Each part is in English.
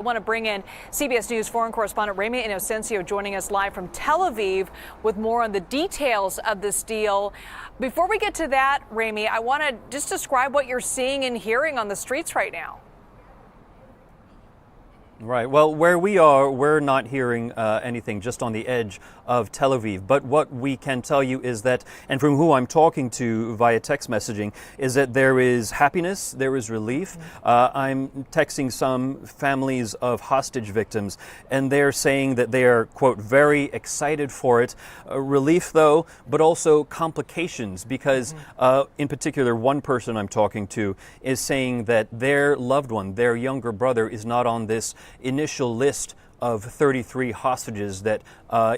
I want to bring in CBS News foreign correspondent Ramy Inocencio joining us live from Tel Aviv with more on the details of this deal. Before we get to that, Ramy, I want to just describe what you're seeing and hearing on the streets right now. Right. Well, where we are, we're not hearing anything, just on the edge of Tel Aviv. But what we can tell you is that, and from who I'm talking to via text messaging, is that there is happiness, there is relief. I'm texting some families of hostage victims, and they're saying that they are, quote, very excited for it. Relief, though, but also complications, because in particular, one person I'm talking to is saying that their loved one, their younger brother, is not on this initial list of 33 hostages that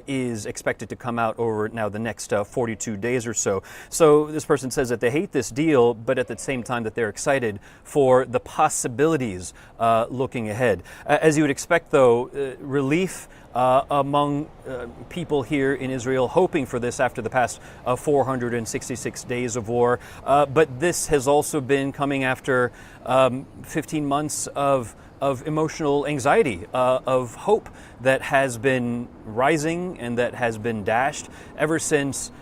is expected to come out over now the next 42 days or so. So this person says that they hate this deal, but at the same time that they're excited for the possibilities looking ahead. As you would expect, though, relief among people here in Israel hoping for this after the past 466 days of war. But this has also been coming after 15 months of emotional anxiety, of hope that has been rising and that has been dashed ever since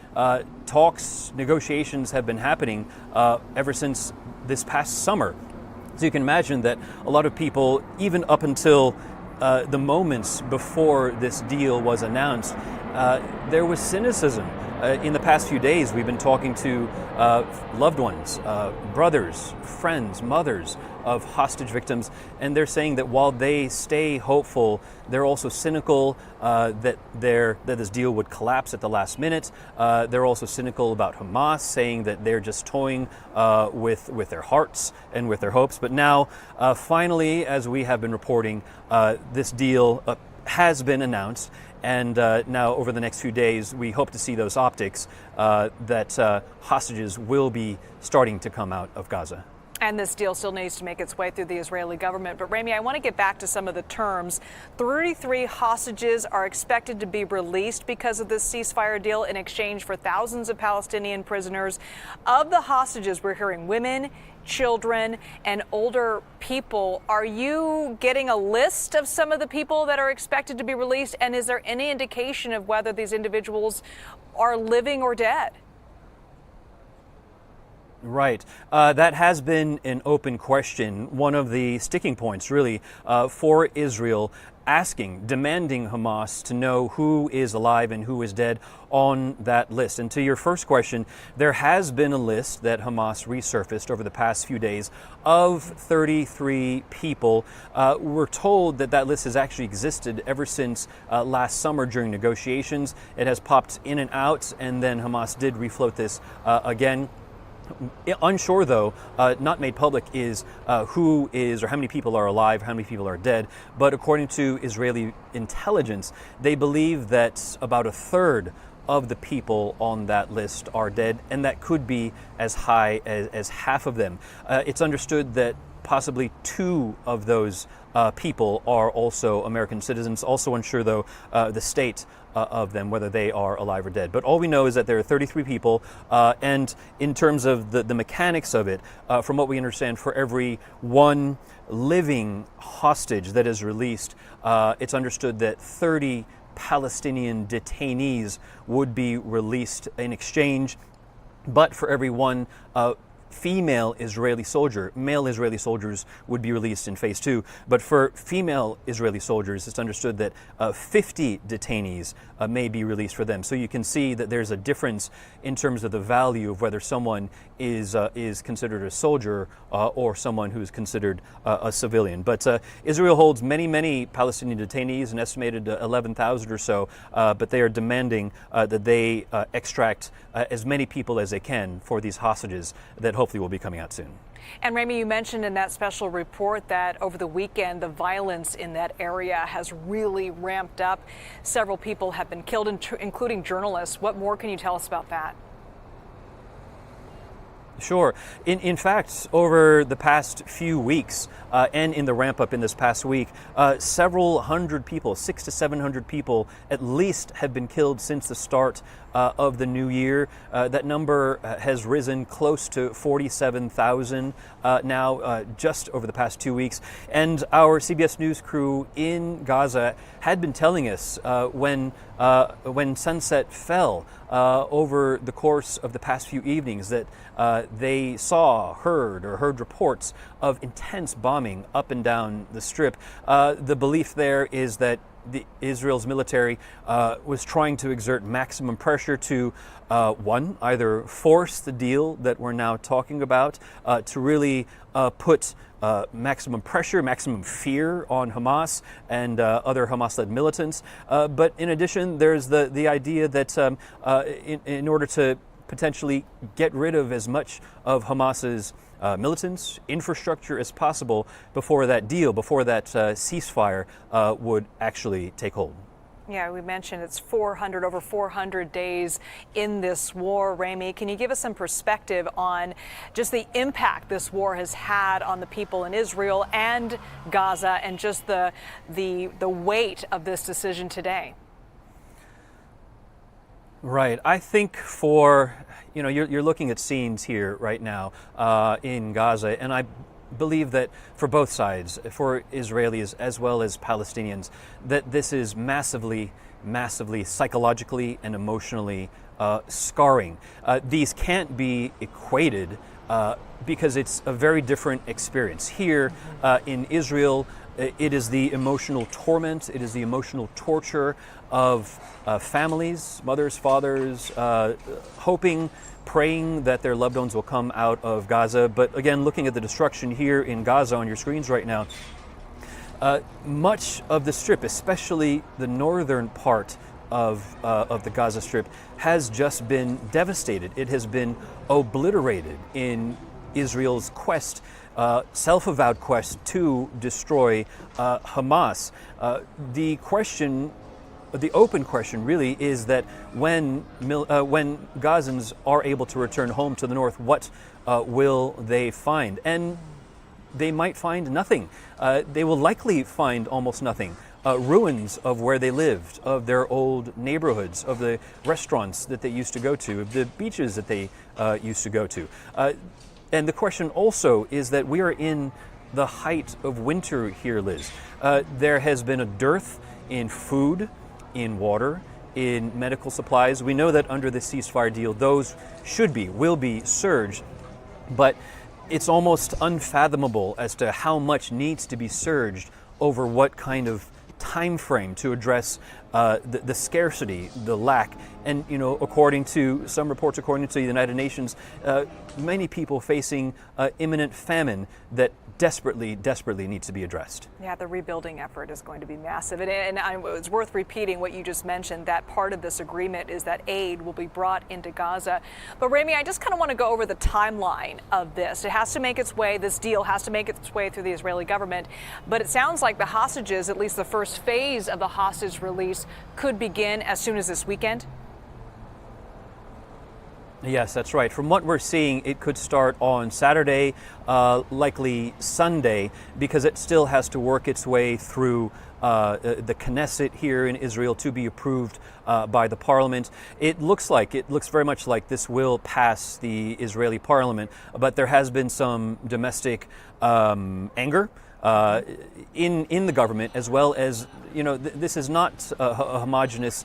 talks, negotiations have been happening ever since this past summer. So you can imagine that a lot of people, even up until the moments before this deal was announced, there was cynicism. In the past few days, we've been talking to loved ones, brothers, friends, mothers of hostage victims, and they're saying that while they stay hopeful, they're also cynical that this deal would collapse at the last minute. They're also cynical about Hamas, saying that they're just toying with their hearts and with their hopes. But now, finally, as we have been reporting, this deal has been announced. And now, over the next few days, we hope to see those optics that hostages will be starting to come out of Gaza. And this deal still needs to make its way through the Israeli government. But Ramy, I want to get back to some of the terms. 33 hostages are expected to be released because of this ceasefire deal in exchange for thousands of Palestinian prisoners. Of the hostages, we're hearing women, children, and older people. Are you getting a list of some of the people that are expected to be released? And is there any indication of whether these individuals are living or dead? Right. That has been an open question, one of the sticking points, really, for Israel, demanding Hamas to know who is alive and who is dead on that list. And to your first question, there has been a list that Hamas resurfaced over the past few days of 33 people. We're told that that list has actually existed ever since last summer during negotiations. It has popped in and out, and then Hamas did refloat this again. Unsure, though, not made public, is who is or how many people are alive, how many people are dead. But according to Israeli intelligence, they believe that about a third of the people on that list are dead, and that could be as high as half of them. It's understood that possibly 2 of those people are also American citizens. Also unsure, though, the state of them, whether they are alive or dead. But all we know is that there are 33 people, and in terms of the mechanics of it, from what we understand, for every one living hostage that is released, it's understood that 30 Palestinian detainees would be released in exchange. But for every one female Israeli soldier, male Israeli soldiers would be released in phase 2. But for female Israeli soldiers, it's understood that 50 detainees may be released for them. So you can see that there's a difference in terms of the value of whether someone is considered a soldier or someone who's considered a civilian. But Israel holds many Palestinian detainees, an estimated 11,000 or so, but they are demanding that they extract as many people as they can for these hostages that hopefully will be coming out soon. And Ramy, you mentioned in that special report that over the weekend, the violence in that area has really ramped up. Several people have been killed, including journalists. What more can you tell us about that? Sure. In fact, over the past few weeks and in the ramp up in this past week, several hundred people, 600 to 700 people at least, have been killed since the start of the new year. That number has risen close to 47,000 now just over the past 2 weeks. And our CBS News crew in Gaza had been telling us when sunset fell over the course of the past few evenings that they heard reports of intense bombing up and down the Strip. The belief there is that Israel's military was trying to exert maximum pressure to either force the deal that we're now talking about, to really put maximum pressure, maximum fear on Hamas and other Hamas-led militants. But in addition, there's the idea that in order to potentially get rid of as much of Hamas's militants, infrastructure as possible before that ceasefire would actually take hold. Yeah, we mentioned it's over 400 days in this war. Ramy, can you give us some perspective on just the impact this war has had on the people in Israel and Gaza, and just the weight of this decision today? Right. I think you're looking at scenes here right now in Gaza, and I believe that for both sides, for Israelis as well as Palestinians, that this is massively psychologically and emotionally scarring. These can't be equated because it's a very different experience. Here in Israel, it is the emotional torment, it is the emotional torture of families, mothers, fathers, praying that their loved ones will come out of Gaza. But again, looking at the destruction here in Gaza on your screens right now, much of the Strip, especially the northern part of the Gaza Strip, has just been devastated. It has been obliterated in Israel's self-avowed quest to destroy Hamas. The open question really is that when Gazans are able to return home to the north, what will they find? And they might find nothing. They will likely find almost nothing. Ruins of where they lived, of their old neighborhoods, of the restaurants that they used to go to, of the beaches that they used to go to. And the question also is that we are in the height of winter here, Liz. There has been a dearth in food, in water, in medical supplies. We know that under the ceasefire deal, those will be surged, but it's almost unfathomable as to how much needs to be surged over what kind of time frame to address the scarcity, the lack. And according to some reports, according to the United Nations, many people facing imminent famine that desperately needs to be addressed. Yeah, the rebuilding effort is going to be massive. And it's worth repeating what you just mentioned, that part of this agreement is that aid will be brought into Gaza. But Ramy, I just kind of want to go over the timeline of this. This deal has to make its way through the Israeli government. But it sounds like the hostages, at least the first phase of the hostage release, could begin as soon as this weekend. Yes, that's right. From what we're seeing, it could start on Saturday, likely Sunday, because it still has to work its way through the Knesset here in Israel to be approved by the parliament. It looks very much like this will pass the Israeli parliament, but there has been some domestic anger in the government, as well as, this is not a homogenous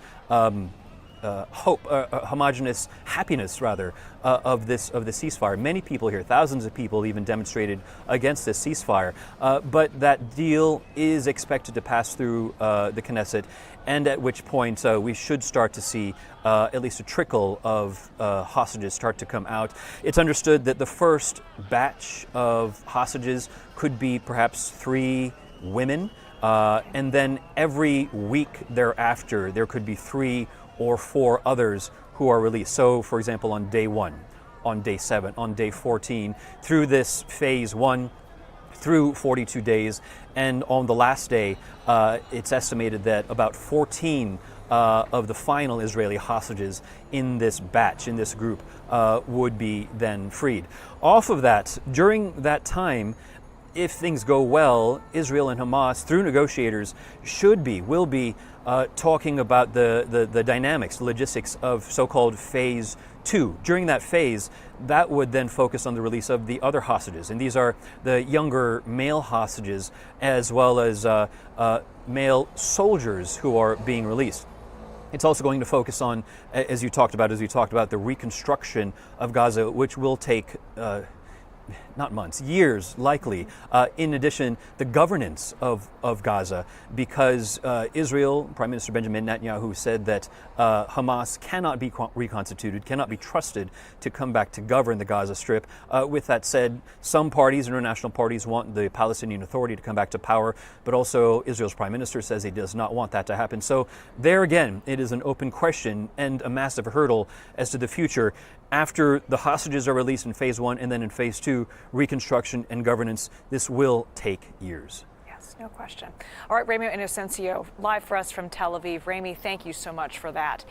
homogenous happiness, rather, of the ceasefire. Many people here, thousands of people, even demonstrated against this ceasefire. But that deal is expected to pass through the Knesset, and at which point we should start to see at least a trickle of hostages start to come out. It's understood that the first batch of hostages could be perhaps 3 women, and then every week thereafter there could be 3 or 4 others who are released. So, for example, on day 1, on day 7, on day 14, through this phase 1, through 42 days, and on the last day, it's estimated that about 14 of the final Israeli hostages in this batch, in this group, would be then freed. Off of that, during that time, if things go well, Israel and Hamas, through negotiators, will be talking about the dynamics, the logistics of so-called Phase 2. During that phase, that would then focus on the release of the other hostages. And these are the younger male hostages as well as male soldiers who are being released. It's also going to focus on, as we talked about, the reconstruction of Gaza, which will take not months, years likely. In addition, the governance of Gaza, because Israel, Prime Minister Benjamin Netanyahu said that Hamas cannot be reconstituted, cannot be trusted to come back to govern the Gaza Strip. With that said, some parties, international parties, want the Palestinian Authority to come back to power, but also Israel's Prime Minister says he does not want that to happen. So there again, it is an open question and a massive hurdle as to the future. After the hostages are released in Phase 1 and then in Phase 2, reconstruction and governance, this will take years. Yes, no question. All right, Ramy Inocencio, live for us from Tel Aviv. Ramy, thank you so much for that.